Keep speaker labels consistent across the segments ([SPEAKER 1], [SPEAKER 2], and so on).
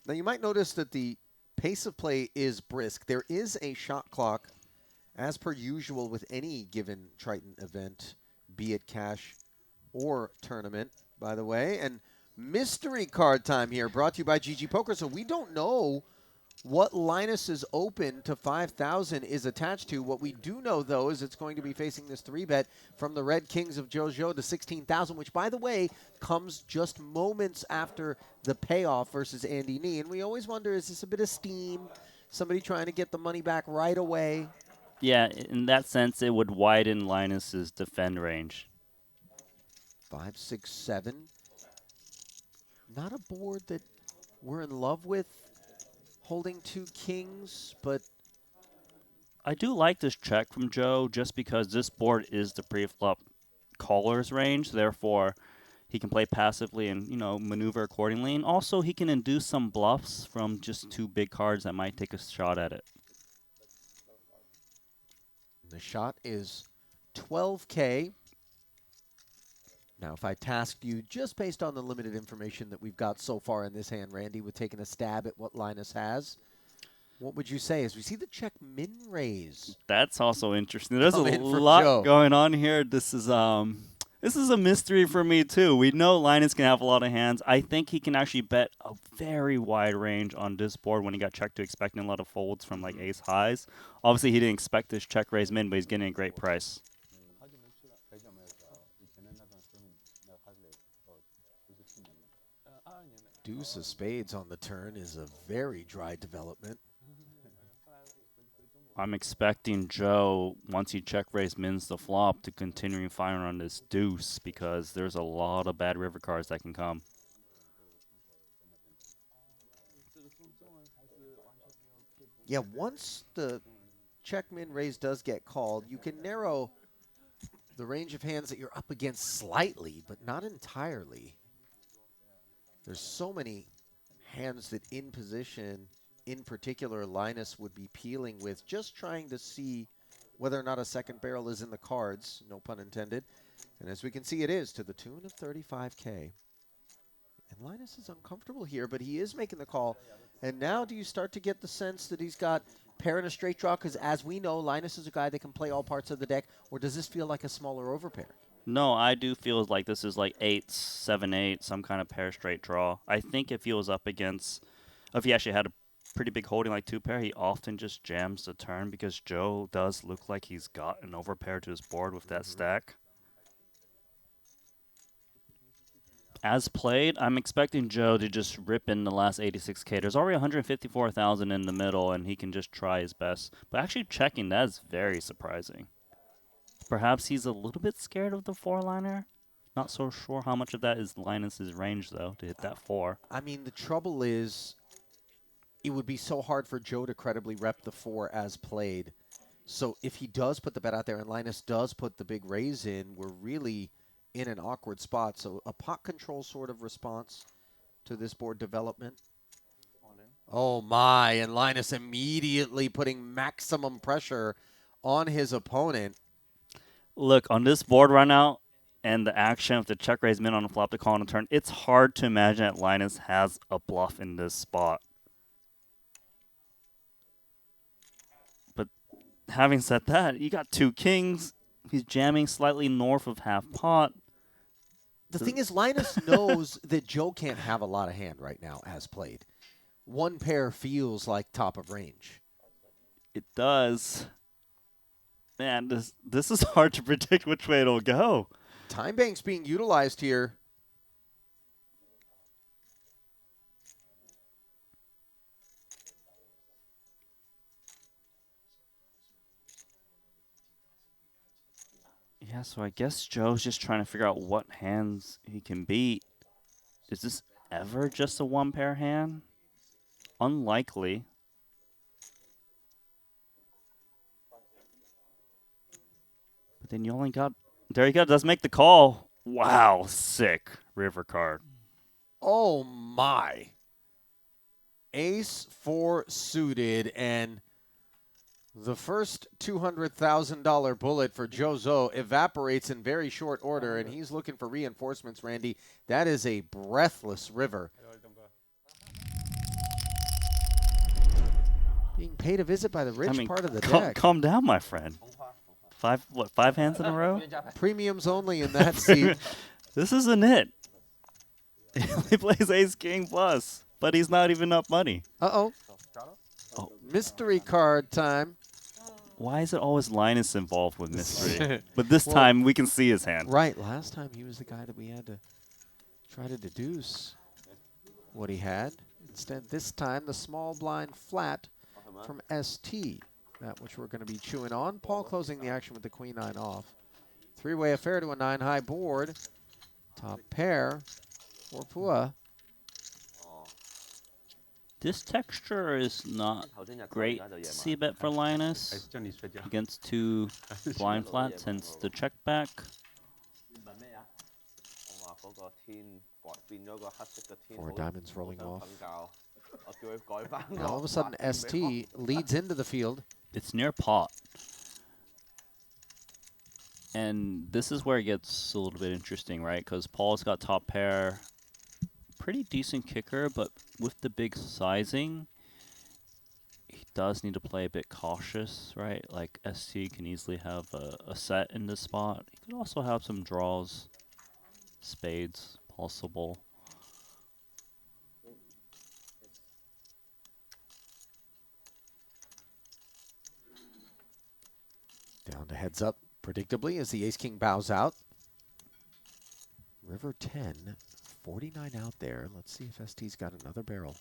[SPEAKER 1] Now, you might notice that the pace of play is brisk. There is a shot clock, as per usual with any given Triton event, be it cash or tournament, by the way. And mystery card time here, brought to you by GG Poker. So we don't know what Linus's open to 5,000 is attached to. What we do know, though, is it's going to be facing this 3-bet from the Red Kings of 𝐬𝐻 to 16,000, which, by the way, comes just moments after the payoff versus Andy Nee. And we always wonder, is this a bit of steam? Somebody trying to get the money back right away?
[SPEAKER 2] Yeah, in that sense, it would widen Linus's defend range.
[SPEAKER 1] 5, 6, 7. Not a board that we're in love with, holding 2 kings, but
[SPEAKER 2] I do like this check from Joe just because this board is the pre-flop caller's range. Therefore, he can play passively and, maneuver accordingly. And also, he can induce some bluffs from just 2 big cards that might take a shot at it.
[SPEAKER 1] the shot is 12K. Now, if I tasked you just based on the limited information that we've got so far in this hand, Randy, with taking a stab at what Linus has, what would you say as we see the check min raise?
[SPEAKER 2] That's also interesting. There's a
[SPEAKER 1] for
[SPEAKER 2] lot
[SPEAKER 1] Joe.
[SPEAKER 2] going on here. This is a mystery for me too. We know Linus can have a lot of hands. I think he can actually bet a very wide range on this board when he got checked to expecting a lot of folds from like ace highs. Obviously, he didn't expect this check raise min, but he's getting a great price.
[SPEAKER 1] Deuce of spades on the turn is a very dry development.
[SPEAKER 2] I'm expecting Joe, once he check raise mins the flop, to continue firing on this deuce because there's a lot of bad river cards that can come.
[SPEAKER 1] Yeah, once the check min raise does get called, you can narrow the range of hands that you're up against slightly, but not entirely. There's so many hands that in position, in particular, Linus would be peeling with, just trying to see whether or not a second barrel is in the cards, no pun intended. And as we can see, it is to the tune of 35K. And Linus is uncomfortable here, but he is making the call. And now do you start to get the sense that he's got pair and a straight draw? Because as we know, Linus is a guy that can play all parts of the deck. Or does this feel like a smaller overpair?
[SPEAKER 2] No, I do feel like this is like 8, 7, 8, some kind of pair straight draw. I think if he was up against, if he actually had a pretty big holding like 2 pair, he often just jams the turn because Joe does look like he's got an overpair to his board with that stack. As played, I'm expecting Joe to just rip in the last 86K. There's already 154,000 in the middle, and he can just try his best. But actually checking, that is very surprising. Perhaps he's a little bit scared of the 4-liner. Not so sure how much of that is Linus's range, though, to hit that 4.
[SPEAKER 1] I mean, the trouble is it would be so hard for Joe to credibly rep the 4 as played. So if he does put the bet out there and Linus does put the big raise in, we're really in an awkward spot. So a pot control sort of response to this board development. Oh, my. And Linus immediately putting maximum pressure on his opponent.
[SPEAKER 2] Look, on this board right now, and the action of the check raise min on the flop to call on a turn, it's hard to imagine that Linus has a bluff in this spot. But having said that, you got 2 kings. He's jamming slightly north of half pot.
[SPEAKER 1] The thing is, Linus knows that Joe can't have a lot of hand right now as played. 1 pair feels like top of range.
[SPEAKER 2] It does. Man, this is hard to predict which way it'll go.
[SPEAKER 1] Time bank's being utilized here.
[SPEAKER 2] Yeah, so I guess Joe's just trying to figure out what hands he can beat. Is this ever just a 1-pair hand? Unlikely. But then you only got... There you go, does make the call. Wow, sick river card.
[SPEAKER 1] Oh, my. Ace 4 suited, and the first $200,000 bullet for 𝐬𝐻 evaporates in very short order, and he's looking for reinforcements, Randy. That is a breathless river. Being paid a visit by the rich part of the deck.
[SPEAKER 2] Calm down, my friend. Five hands in a row?
[SPEAKER 1] Premiums only in that seat.
[SPEAKER 2] This isn't it. He plays ace king plus, but he's not even up money.
[SPEAKER 1] Uh-oh.
[SPEAKER 2] Oh.
[SPEAKER 1] Mystery card time.
[SPEAKER 2] Why is it always Linus involved with mystery? But this time we can see his hand.
[SPEAKER 1] Right. Last time he was the guy that we had to try to deduce what he had. Instead, this time, the small blind flat from ST. That which we're going to be chewing on. Paul closing the action with the queen nine off. Three-way affair to a 9-high board. Top pair for Pua.
[SPEAKER 2] This texture is not great c-bet for Linus against two blind flats, hence the check back.
[SPEAKER 1] 4 diamonds rolling off. Now all of a sudden, ST leads into the field.
[SPEAKER 2] It's near pot. And this is where it gets a little bit interesting, right? Because Paul's got top pair. Pretty decent kicker, but with the big sizing, he does need to play a bit cautious, right? Like ST can easily have a set in this spot. He could also have some draws, spades, possible.
[SPEAKER 1] Down to heads up, predictably, as the ace-king bows out. River 10, 49 out there. Let's see if ST's got another barrel.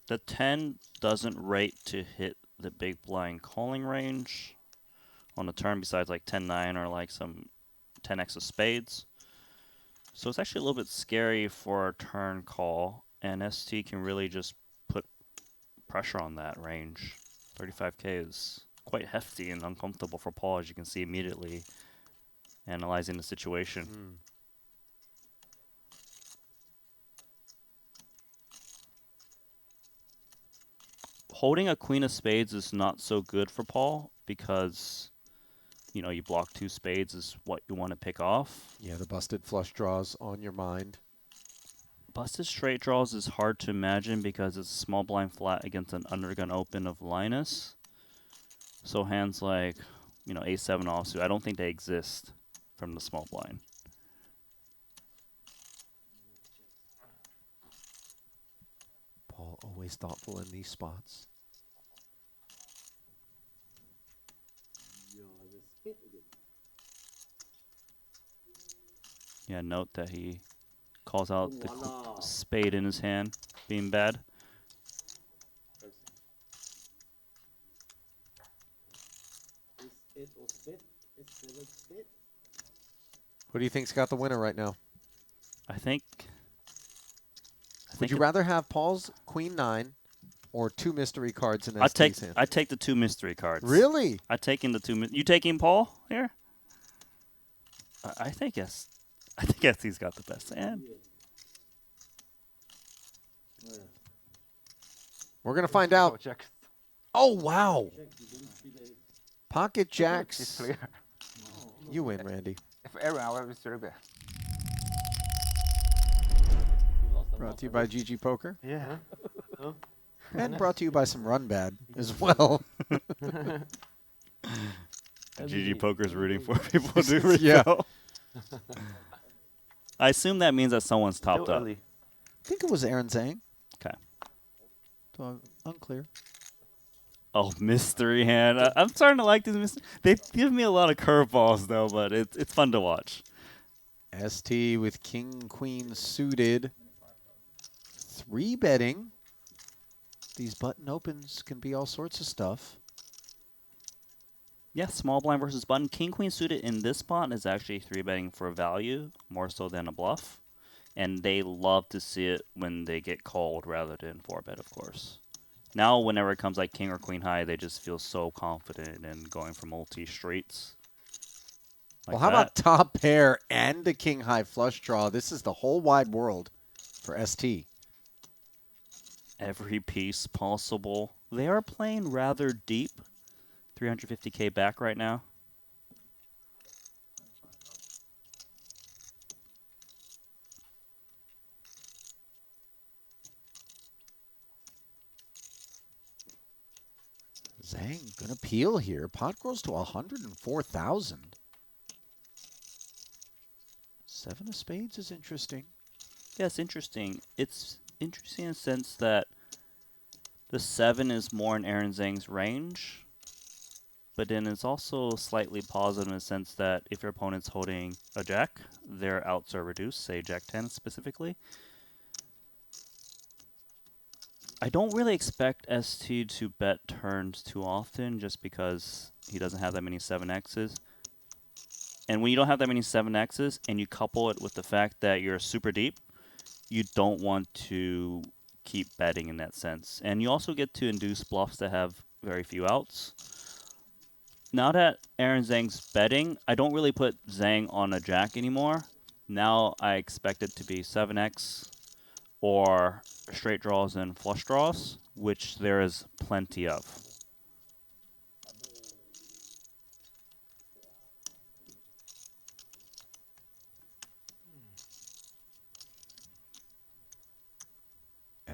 [SPEAKER 2] The 10 doesn't rate to hit the big blind calling range on a turn besides like 10-9 or like some 10x of spades. So it's actually a little bit scary for a turn call, and ST can really just put pressure on that range. 35k is quite hefty and uncomfortable for Paul, as you can see immediately analyzing the situation. Holding a queen of spades is not so good for Paul because, you know, you block 2 spades is what you want to pick off.
[SPEAKER 1] Yeah, the busted flush draws on your mind.
[SPEAKER 2] Busted straight draws is hard to imagine because it's a small blind flat against an undergun open of Linus. So hands like, you know, A7 offsuit, I don't think they exist from the small blind.
[SPEAKER 1] Paul always thoughtful in these spots.
[SPEAKER 2] Yeah, note that he calls out the spade in his hand, being bad.
[SPEAKER 1] Who do you think's got the winner right now?
[SPEAKER 2] I think
[SPEAKER 1] Would you rather have Paul's queen 9 or 2 mystery cards in
[SPEAKER 2] I
[SPEAKER 1] ST's hand?
[SPEAKER 2] I take the 2 mystery cards.
[SPEAKER 1] Really?
[SPEAKER 2] I taking the 2. You taking Paul here? I think yes. I think ST's got the best hand.
[SPEAKER 1] We're gonna find out. Oh wow! Pocket jacks. You win, Randy. Brought to you by GG Poker.
[SPEAKER 3] Yeah.
[SPEAKER 1] And brought to you by some Run Bad as well.
[SPEAKER 2] GG Poker's rooting for people to refill.
[SPEAKER 1] Yeah.
[SPEAKER 2] I assume that means that someone's topped up.
[SPEAKER 1] I think it was 𝐿
[SPEAKER 2] Okay.
[SPEAKER 1] So unclear.
[SPEAKER 2] Oh, mystery hand. I'm starting to like these mystery. They give me a lot of curveballs though, but it's fun to watch.
[SPEAKER 1] ST with king, queen suited. 3 betting. These button opens can be all sorts of stuff.
[SPEAKER 2] Yeah, small blind versus button. King, queen suited in this spot is actually 3-betting for value, more so than a bluff. And they love to see it when they get called rather than 4-bet, of course. Now, whenever it comes like king or queen high, they just feel so confident in going for multi-streets. Like
[SPEAKER 1] well, how about top pair and a king high flush draw? This is the whole wide world for ST.
[SPEAKER 2] Every piece possible. They are playing rather deep. 350k back right now.
[SPEAKER 1] Zang gonna peel here. Pot grows to 104,000. 7 of spades is interesting.
[SPEAKER 2] Yeah, it's interesting. It's interesting in the sense that the 7 is more in Aaron Zhang's range, but then it's also slightly positive in the sense that if your opponent's holding a jack, their outs are reduced, say jack 10 specifically. I don't really expect ST to bet turns too often just because he doesn't have that many 7Xs. And when you don't have that many 7Xs and you couple it with the fact that you're super deep, you don't want to keep betting in that sense. And you also get to induce bluffs that have very few outs. Now that Aaron Zhang's betting, I don't really put Zhang on a jack anymore. Now I expect it to be 7X or straight draws and flush draws, which there is plenty of.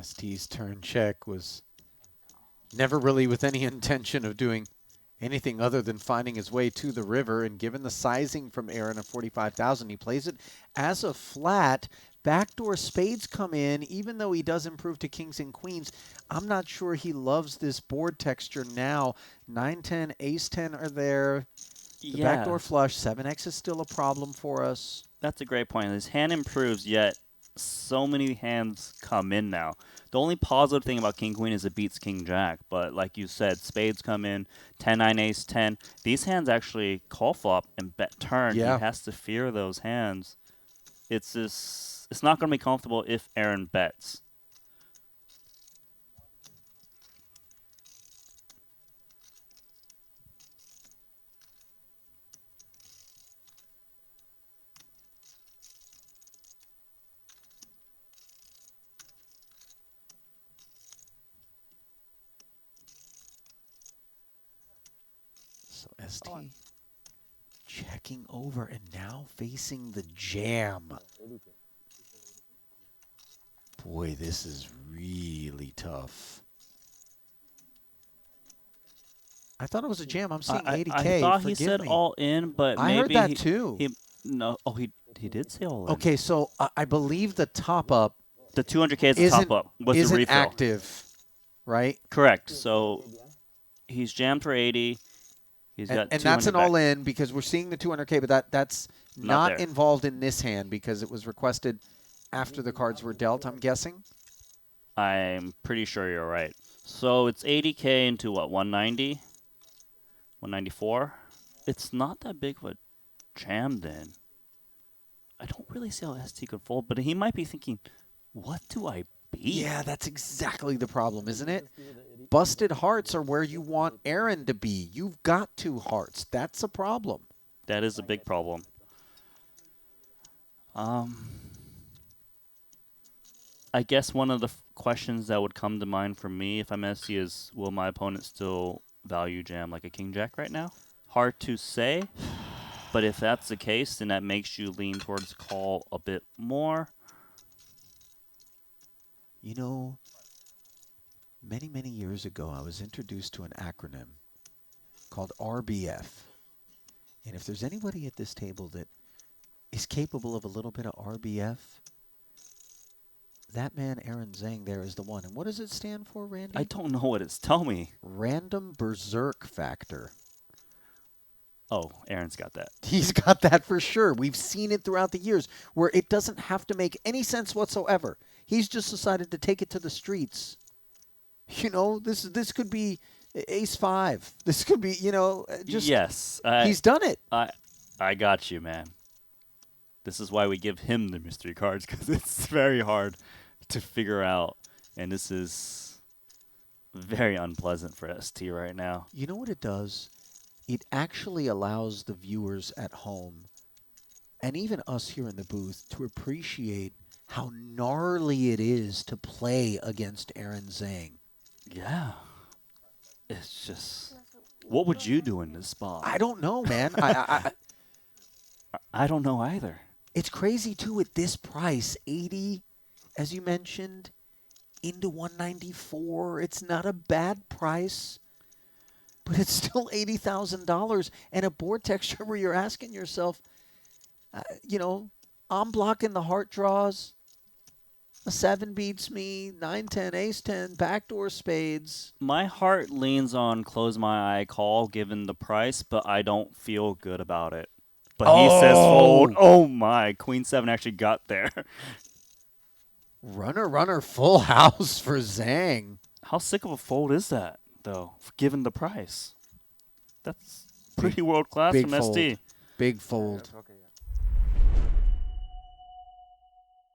[SPEAKER 1] ST's turn check was never really with any intention of doing anything other than finding his way to the river. And given the sizing from Aaron of 45,000, he plays it as a flat. Backdoor spades come in, even though he does improve to kings and queens. I'm not sure he loves this board texture now. 9-10, ace-10 are there. The backdoor flush, 7X is still a problem for us.
[SPEAKER 2] That's a great point. His hand improves, yet so many hands come in now. The only positive thing about King Queen is it beats King Jack, but like you said, spades come in, 10-9, ace-10. These hands actually call flop and bet turn.
[SPEAKER 1] Yeah.
[SPEAKER 2] He has to fear those hands. It's just, it's not going to be comfortable if Aaron bets.
[SPEAKER 1] So ST checking over and now facing the jam. Boy, this is really tough. I thought it was a jam. I'm seeing 80K.
[SPEAKER 2] I thought he
[SPEAKER 1] Forgive
[SPEAKER 2] said
[SPEAKER 1] me.
[SPEAKER 2] all in, but
[SPEAKER 1] I
[SPEAKER 2] maybe
[SPEAKER 1] heard that too.
[SPEAKER 2] He did say all in.
[SPEAKER 1] Okay, so I believe the top up
[SPEAKER 2] The 200K is the top up. Was the
[SPEAKER 1] isn't
[SPEAKER 2] refill.
[SPEAKER 1] active, right?
[SPEAKER 2] Correct. So he's jammed for 80. He's got
[SPEAKER 1] and
[SPEAKER 2] 200
[SPEAKER 1] that's an
[SPEAKER 2] back.
[SPEAKER 1] all-in because we're seeing the 200K, but that's not
[SPEAKER 2] there.
[SPEAKER 1] involved in this hand because it was requested after the cards were dealt, I'm guessing.
[SPEAKER 2] I'm pretty sure you're right. So it's 80K into what, 190? 194? It's not that big of a jam then. I don't really see how ST could fold, but he might be thinking, what do I beat?
[SPEAKER 1] Yeah, that's exactly the problem, isn't it? Busted hearts are where you want Aaron to be. You've got 2 hearts. That's a problem.
[SPEAKER 2] That is a big problem. I guess one of the questions that would come to mind for me if I'm ST is, will my opponent still value jam like a king jack right now? Hard to say, but if that's the case, then that makes you lean towards call a bit more.
[SPEAKER 1] You know, many, many years ago, I was introduced to an acronym called RBF. And if there's anybody at this table that is capable of a little bit of RBF, that man, Aaron Zhang, there is the one. And what does it stand for, Randy?
[SPEAKER 2] I don't know what it's. Tell me.
[SPEAKER 1] Random Berserk Factor.
[SPEAKER 2] Oh, Aaron's got that.
[SPEAKER 1] He's got that for sure. We've seen it throughout the years where it doesn't have to make any sense whatsoever. He's just decided to take it to the streets. You know, this could be ace-5. This could be, you know, just...
[SPEAKER 2] Yes.
[SPEAKER 1] He's done it.
[SPEAKER 2] I got you, man. This is why we give him the mystery cards, because it's very hard to figure out. And this is very unpleasant for ST right now.
[SPEAKER 1] You know what it does? It actually allows the viewers at home, and even us here in the booth, to appreciate how gnarly it is to play against Aaron Zhang.
[SPEAKER 2] Yeah. It's just... What would you do in this spot?
[SPEAKER 1] I don't know, man.
[SPEAKER 2] I don't know either.
[SPEAKER 1] It's crazy, too, at this price. 80, as you mentioned, into 194. It's not a bad price. but it's still $80,000 and a board texture where you're asking yourself, you know, I'm blocking the heart draws. A 7 beats me, 9-10, ace-10, backdoor spades.
[SPEAKER 2] My heart leans on close my eye call given the price, but I don't feel good about it. But he says fold. Oh my, Queen-7 actually got there.
[SPEAKER 1] Runner, full house for Zang.
[SPEAKER 2] How sick of a fold is that, though, given the price? That's pretty world-class from
[SPEAKER 1] fold.
[SPEAKER 2] ST.
[SPEAKER 1] Big fold.